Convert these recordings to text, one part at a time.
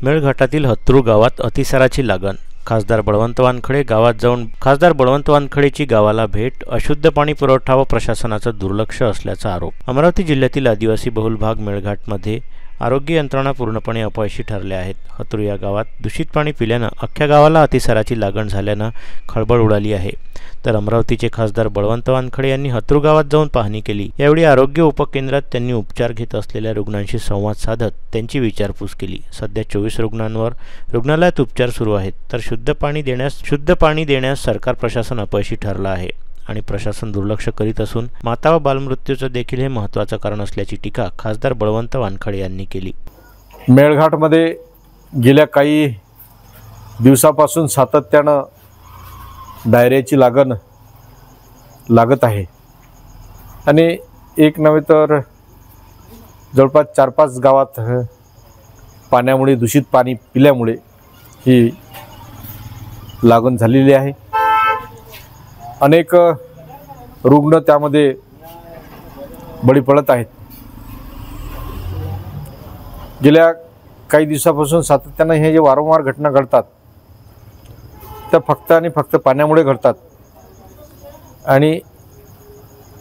मेळघाटातील हत्रू गावात अतिसाराची लागण. खासदार बळवंत वानखडे गावात जाऊन खासदार बळवंत वानखडेची गावाला भेट. अशुद्ध पाणी पुरवठा व प्रशासनाचं दुर्लक्ष असल्याचा आरोप. अमरावती जिल्ह्यातील आदिवासी बहुल भाग मेळघाटमध्ये आरोग्य यंत्रणा पूर्णपणे अपयशी ठरल्या आहेत. हत्रू या गावात दूषित पाणी पिल्यानं अख्ख्या गावाला अतिसाराची लागण झाल्यानं खळबळ उडाली आहे. तर अमरावतीचे खासदार बळवंत वानखडे यांनी हत्रू गावात जाऊन पाहणी केली. यावेळी आरोग्य उपकेंद्रात त्यांनी उपचार घेत असलेल्या रुग्णांशी संवाद साधत त्यांची विचारपूस केली. सध्या 24 रुग्णांवर रुग्णालयात उपचार सुरू आहेत. तर शुद्ध पाणी देण्यास सरकार प्रशासन अपयशी ठरलं आहे आणि प्रशासन दुर्लक्ष करीत असून माता व बालमृत्यूचं देखील हे महत्त्वाचं कारण असल्याची टीका खासदार बळवंत वानखडे यांनी केली. मेळघाटमध्ये गेल्या काही दिवसापासून सातत्यानं डायरियाची लागण लागत आहे आणि एक नव्हे तर जवळपास 4-5 गावात पाण्यामुळे दूषित पाणी पिल्यामुळे ही लागण झालेली आहे. अनेक रुग्ण त्यामध्ये बळी पडत आहेत. गेल्या काही दिवसापासून सातत्यानं हे जे वारंवार घटना घडतात त्या फक्त आणि फक्त पाण्यामुळे घडतात आणि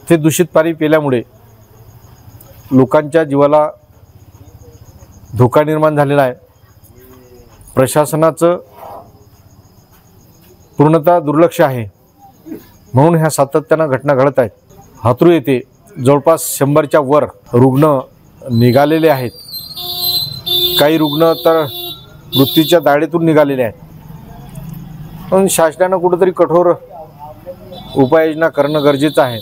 ते दूषित पाणी पिल्यामुळे लोकांच्या जीवाला धोका निर्माण झालेला आहे. प्रशासनाचं पूर्णतः दुर्लक्ष आहे म्हणून ह्या सातत्यानं घटना घडत आहेत. हत्रू येथे जवळपास 100च्या वर रुग्ण निघालेले आहेत. काही रुग्ण तर मृत्यूच्या दाढेतून निघालेले आहेत. पण शासनानं कुठेतरी कठोर उपाययोजना करणं गरजेचं आहे.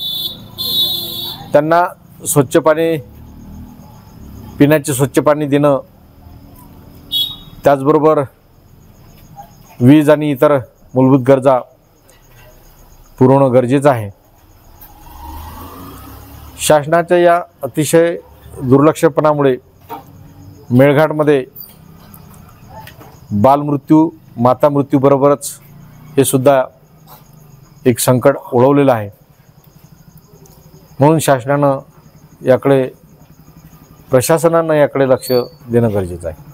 त्यांना स्वच्छ पाणी, पिण्याचे स्वच्छ पाणी देणं, त्याचबरोबर वीज आणि इतर मूलभूत गरजा पुरवणं गरजेचं आहे. शासनाच्या या अतिशय दुर्लक्षपणामुळे मेळघाटमध्ये बालमृत्यू, माता मृत्यूबरोबरच हे सुद्धा एक संकट ओढवलेलं आहे. म्हणून शासनानं याकडे, प्रशासनानं याकडे लक्ष देणं गरजेचं आहे.